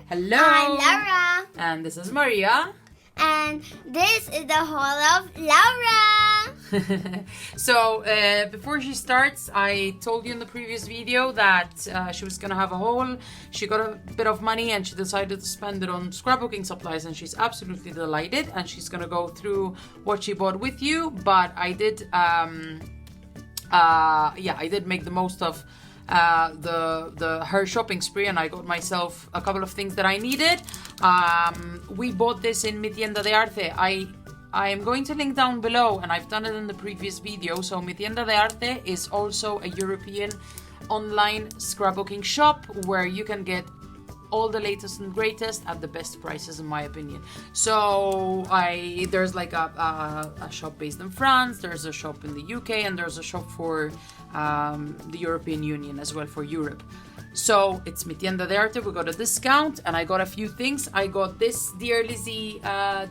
Hello. I'm Laura. And this is Maria. And this is the haul of Laura. So before she starts, I told you in the previous video that she was gonna have a haul. She got a bit of money and she decided to spend it on scrapbooking supplies, and she's absolutely delighted, and she's gonna go through what she bought with you. But I did I did make the most of her shopping spree, and I got myself a couple of things that I needed. We bought this in Mi Tienda de Arte. I am going to link down below, and I've done it in the previous video. So Mi Tienda de Arte is also a European online scrapbooking shop where you can get all the latest and greatest at the best prices, in my opinion. So there's like a shop based in France, there's a shop in the UK, and there's a shop for the European Union as well, for Europe. So it's Mi Tienda de Arte. We got a discount, and I got a few things. I got this Dear Lizzy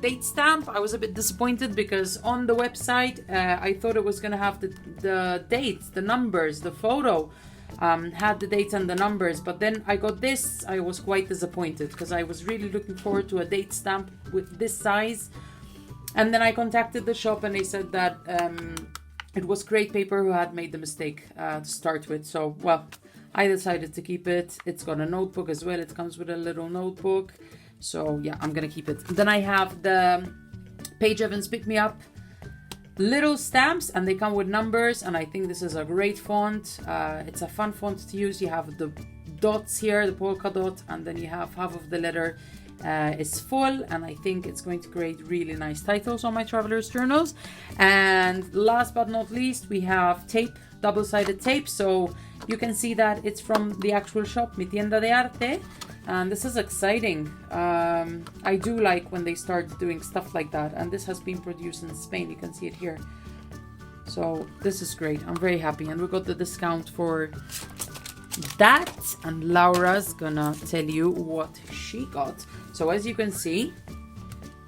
date stamp. I was a bit disappointed because on the website I thought it was gonna have the dates, the numbers, the photo had the dates and the numbers, but then I got this. I was quite disappointed because I was really looking forward to a date stamp with this size. And then I contacted the shop, and they said that it was Create Paper who had made the mistake to start with. So, well, I decided to keep it. It's got a notebook as well. It comes with a little notebook. So, yeah, I'm gonna keep it. Then I have the Page Evans Pick Me Up little stamps, and they come with numbers, and I think this is a great font. It's a fun font to use. You have the dots here, the polka dot, and then you have half of the letter is full, and I think it's going to create really nice titles on my traveler's journals. And last but not least, we have tape, double-sided tape, so you can see that it's from the actual shop, Mi Tienda de Arte. And this is exciting. I do like when they start doing stuff like that. And this has been produced in Spain. You can see it here. So this is great. I'm very happy. And we got the discount for that. And Laura's gonna tell you what she got. So as you can see,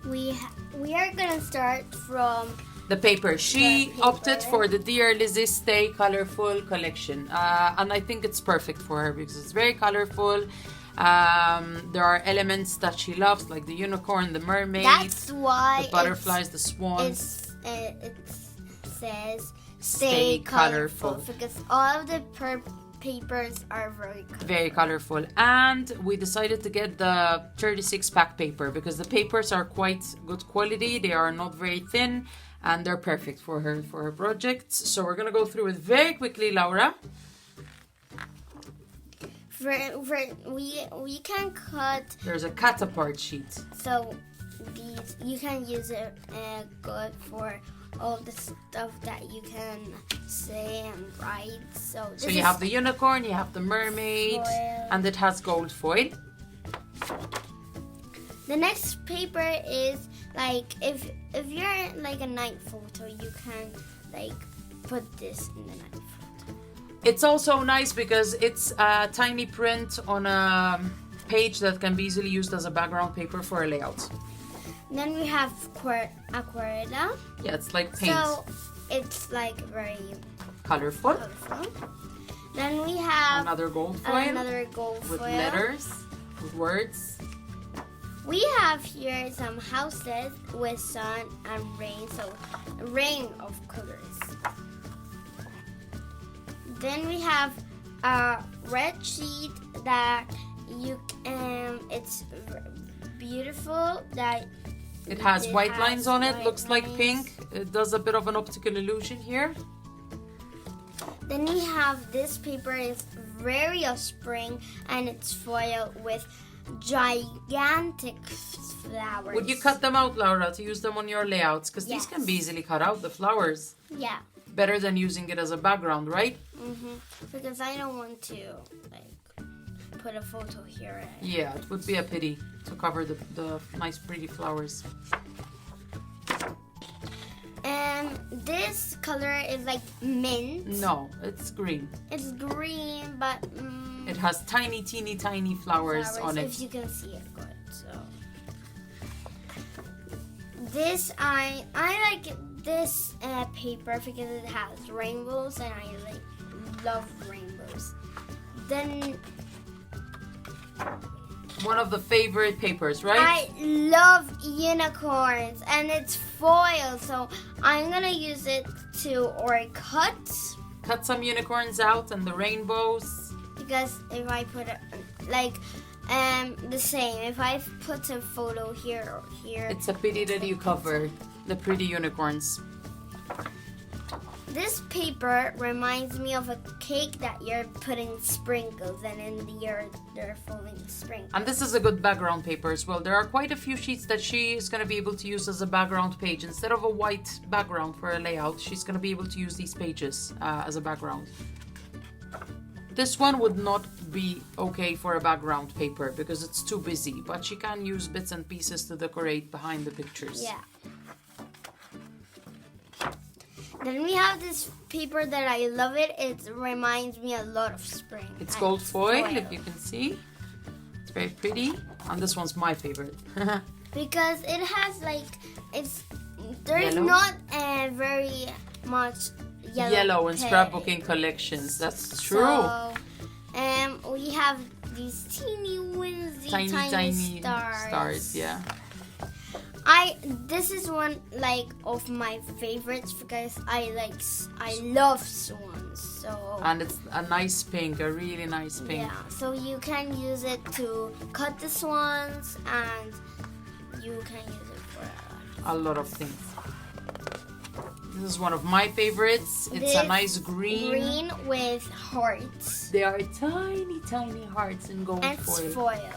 We are gonna start from the paper. She opted for the Dear Lizzy Stay Colourful collection. And I think it's perfect for her because it's very colorful. There are elements that she loves, like the unicorn, the mermaids, that's why the butterflies, the swans. It says stay colorful because all of the papers are very colorful. And we decided to get the 36 pack paper because the papers are quite good quality. They are not very thin, and they're perfect for her projects. So we're gonna go through it very quickly, Laura. We can cut. There's a cut apart sheet. So these you can use it good for all the stuff that you can say and write. So you have the unicorn, you have the mermaid, foil. And it has gold foil. The next paper is like if you're like a night photo, you can like put this in the night photo. It's also nice because it's a tiny print on a page that can be easily used as a background paper for a layout. Then we have aquarella. Yeah, it's like paint. So it's like very colorful. Then we have another gold foil. With foil. letters, with words. We have here some houses with sun and rain, so a rain of colors. Then we have a red sheet that it's beautiful. That it has white lines on it. Looks like lines. pink. It does a bit of an optical illusion here. Then we have this paper. It's very of spring, and it's foiled with gigantic flowers. Would you cut them out, Laura, to use them on your layouts? Because these can be easily cut out, the flowers. Yeah. Better than using it as a background, right? Because I don't want to put a photo here. Yeah, it would be a pity to cover the nice pretty flowers. And this color is like mint. No, it's green. It's green, but it has tiny, teeny, tiny flowers on it. If you can see it good, so. This I like this paper because it has rainbows, and I love rainbows. Then one of the favorite papers, right? I love unicorns, and it's foil, so I'm gonna use it to Cut some unicorns out and the rainbows. because if I put it like the same, if I put a photo here or here, It's a pity that you cover the pretty unicorns. this paper reminds me of a cake that you're putting sprinkles, and in the air they're falling sprinkles. And this is a good background paper as well. There are quite a few sheets that she is going to be able to use as a background page. Instead of a white background for a layout, she's going to be able to use these pages as a background. This one would not be okay for a background paper because it's too busy, but she can use bits and pieces to decorate behind the pictures. Yeah. Then we have this paper that I love it. It reminds me a lot of spring. It's And gold foil, if you can see. It's very pretty. And this one's my favorite. because it has there's Yellow? not very much Yellow in page. scrapbooking collections. That's true. So, we have these teeny winsy tiny stars. Yeah. This is one of my favorites because I love swans. So And it's a nice pink, a really nice pink. yeah, so you can use it to cut the swans, and you can use it for A lot of things. This is one of my favorites. It's a nice green. Green with hearts. They are tiny, tiny hearts in gold And foil. it's foil.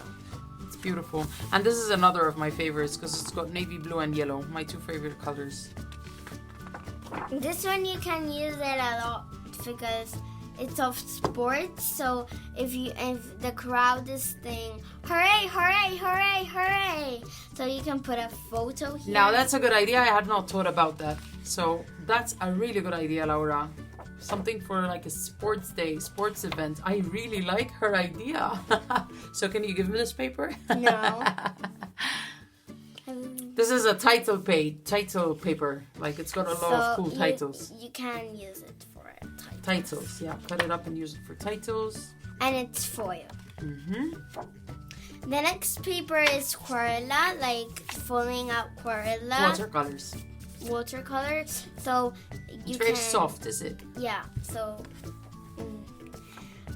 It's beautiful. And this is another of my favorites because it's got navy blue and yellow, my two favorite colors. This one you can use it a lot because it's of sports. So if the crowd is saying hooray, hooray, hooray, hooray, so you can put a photo here. Now that's a good idea. I had not thought about that. So that's a really good idea, Laura. Something for like a sports day, sports event. I really like her idea. So can you give me this paper? No. This is a title paper. Like it's got a lot of cool titles. You can use it for a title. Titles, yeah. Cut it up and use it for titles. And it's foil. Mm-hmm. The next paper is Quarella, like falling out Quarella. Watercolors. Watercolor. So It's very soft, is it? Yeah. So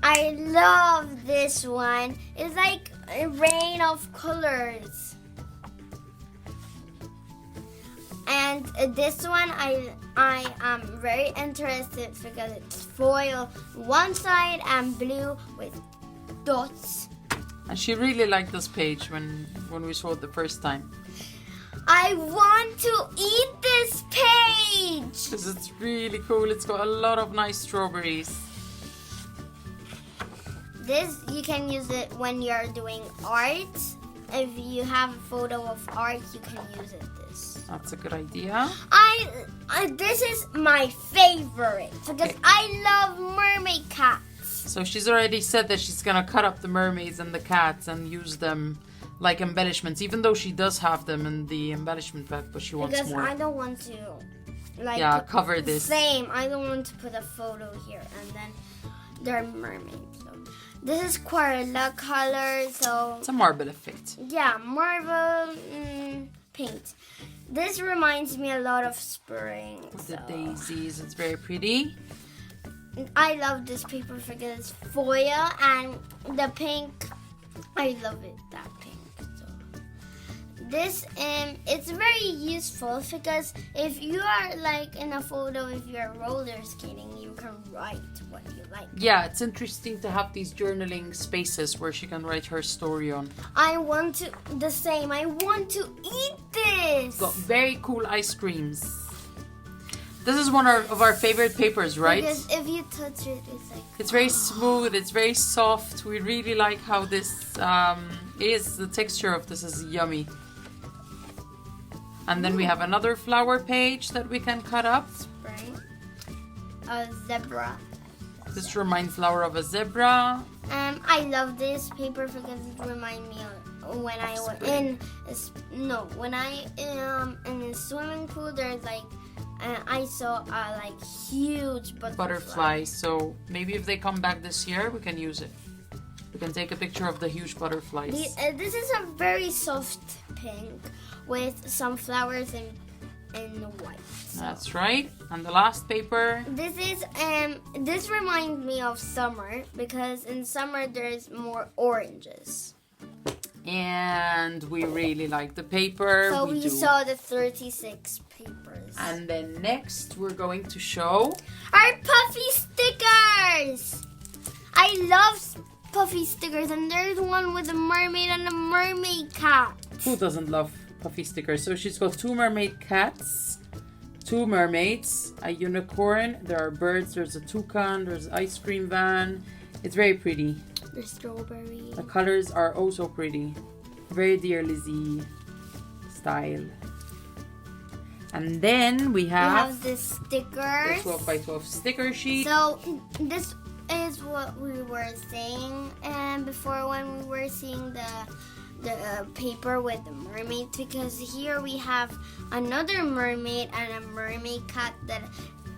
I love this one. It's like a rain of colors. And this one I am very interested because it's foil one side and blue with dots. And she really liked this page when we saw it the first time. I want to eat this page! Because it's really cool. It's got a lot of nice strawberries. This, you can use it when you're doing art. If you have a photo of art, you can use it this. That's a good idea. This is my favorite because I love mermaid cats. So she's already said that she's gonna cut up the mermaids and the cats and use them like embellishments, even though she does have them in the embellishment pack, but she wants Because more. I don't want to cover this. Same. I don't want to put a photo here and then they're mermaids. So this is Quarella color, so It's a marble effect. yeah, marble paint. This reminds me a lot of spring. The so. daisies, it's very pretty. I love this paper because it's foil and the pink. I love it, that pink. So this it's very useful because if you are like in a photo, if you're roller skating, you can write what you like. Yeah, it's interesting to have these journaling spaces where she can write her story on. I want to eat this. Got very cool ice creams. This is one of our favorite papers, right? Because if you touch it, it's like... It's very smooth, it's very soft. We really like how this is. The texture of this is yummy. And then we have another flower page that we can cut up. Spring. A zebra. This reminds Laura of a zebra. I love this paper because it reminds me of when I was in a swimming pool. There's like I saw a like huge butterfly. So maybe if they come back this year, we can use it. You can take a picture of the huge butterflies. This is a very soft pink with some flowers in white. That's right. And the last paper. This reminds me of summer because in summer there's more oranges. And we really like the paper. So we saw the 36 papers. And then next we're going to show our puffy stickers. I love puffy stickers, and there's one with a mermaid and a mermaid cat. Who doesn't love puffy stickers? So she's got 2 mermaid cats, 2 mermaids, a unicorn, there are birds, there's a toucan, there's an ice cream van. It's very pretty. The strawberry. The colors are oh so pretty. Very Dear Lizzy style. And then we have the stickers. The 12 by 12 sticker sheet. So this is what we were saying before when we were seeing the paper with the mermaids, because here we have another mermaid and a mermaid cat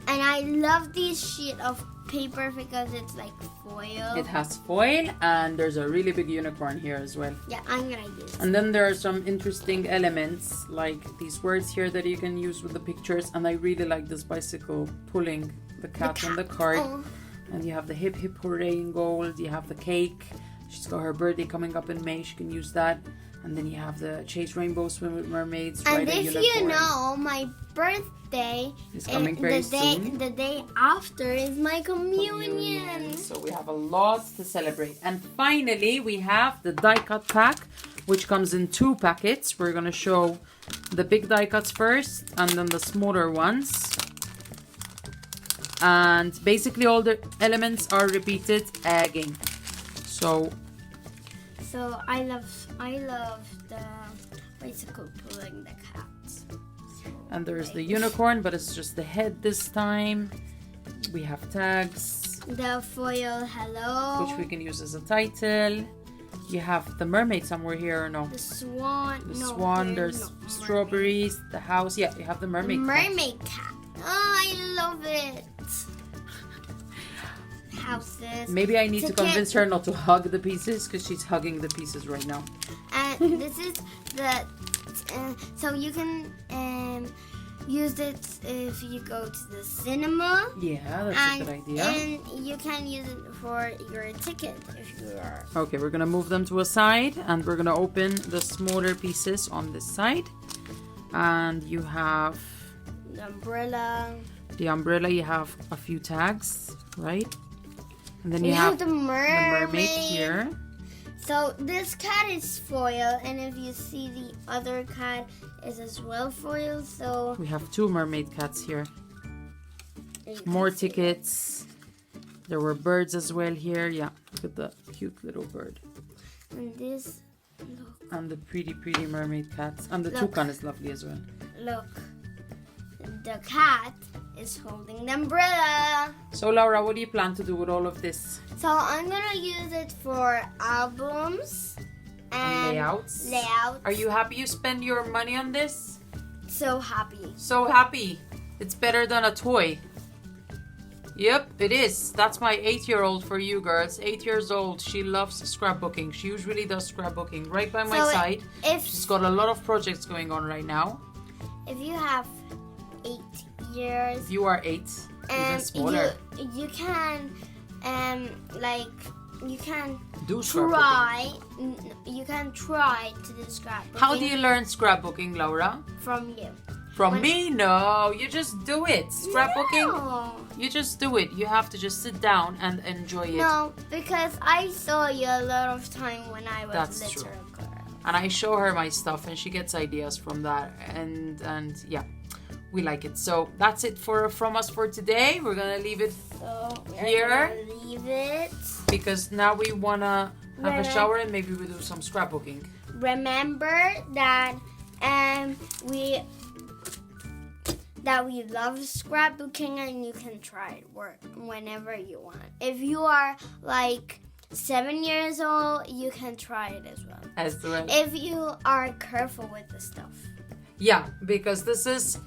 and I love this sheet of paper because it's like foil. It has foil and there's a really big unicorn here as well. Yeah, I'm gonna use it. And then there are some interesting elements like these words here that you can use with the pictures, and I really like this bicycle pulling the cat on the cart. Oh. And you have the hip hip hooray in gold, you have the cake, she's got her birthday coming up in May, she can use that. And then you have the chase rainbow, swim with mermaids, and ride a if unicorn. you know, my birthday is coming very soon. The day after is my communion. So we have a lot to celebrate. And finally, we have the die cut pack, which comes in 2 packets. We're going to show the big die cuts first and then the smaller ones. And basically all the elements are repeated again. So I love the bicycle pulling the cats. And there's the unicorn, but it's just the head this time. We have tags. The foil hello. Which we can use as a title. You have the mermaid somewhere here or no? The swan. The swan, there's strawberries, the house. Yeah, you have the mermaid cat. Mermaid cat. Oh, I love it. Houses. Maybe I need to convince her not to hug the pieces because she's hugging the pieces right now. And this is the so you can use it if you go to the cinema. Yeah, that's a good idea. And you can use it for your ticket if you are. Okay, we're gonna move them to a side and we're gonna open the smaller pieces on this side. And you have the umbrella. The umbrella, you have a few tags, right? And then you have the mermaid here. So this cat is foil, and if you see the other cat is as well foil, so... We have 2 mermaid cats here. More tickets. There were birds as well here. Yeah, look at the cute little bird. And this, look. And the pretty mermaid cats. And the toucan is lovely as well. Look. The cat is holding the umbrella. So Laura, what do you plan to do with all of this? So I'm gonna use it for albums and layouts. Are you happy you spend your money on this? So happy. So happy. It's better than a toy. Yep, it is. That's my 8-year-old for you girls. 8 years old. She loves scrapbooking. She usually does scrapbooking right by my side. She's got a lot of projects going on right now. If you have 8 years. You are 8. Even smaller. You can you can do try. You can try to do scrapbooking. How do you learn scrapbooking, Laura? From you. From me? No, you just do it. Scrapbooking, no. You just do it. You have to just sit down and enjoy it. No, because I saw you a lot of time when I was That's little. True. And I show her my stuff and she gets ideas from that. And yeah, we like it. So that's it from us for today. We're going to leave it here. Leave it. Because now we want to have a shower and maybe we'll do some scrapbooking. Remember that we love scrapbooking and you can try it whenever you want. If you are like 7 years old, you can try it as well. If you are careful with the stuff. Yeah, because this is...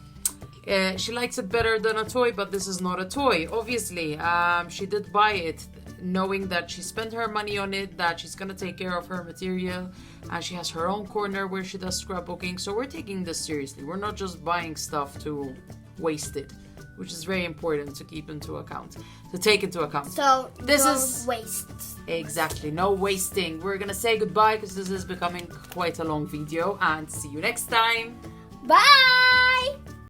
she likes it better than a toy, but this is not a toy, obviously. She did buy it. knowing that she spent her money on it, that she's gonna take care of her material, and she has her own corner where she does scrapbooking. So we're taking this seriously. We're not just buying stuff to waste it, which is very important to keep into account, to take into account. So this don't is waste. Exactly, no wasting. We're gonna say goodbye because this is becoming quite a long video, and see you next time. Bye!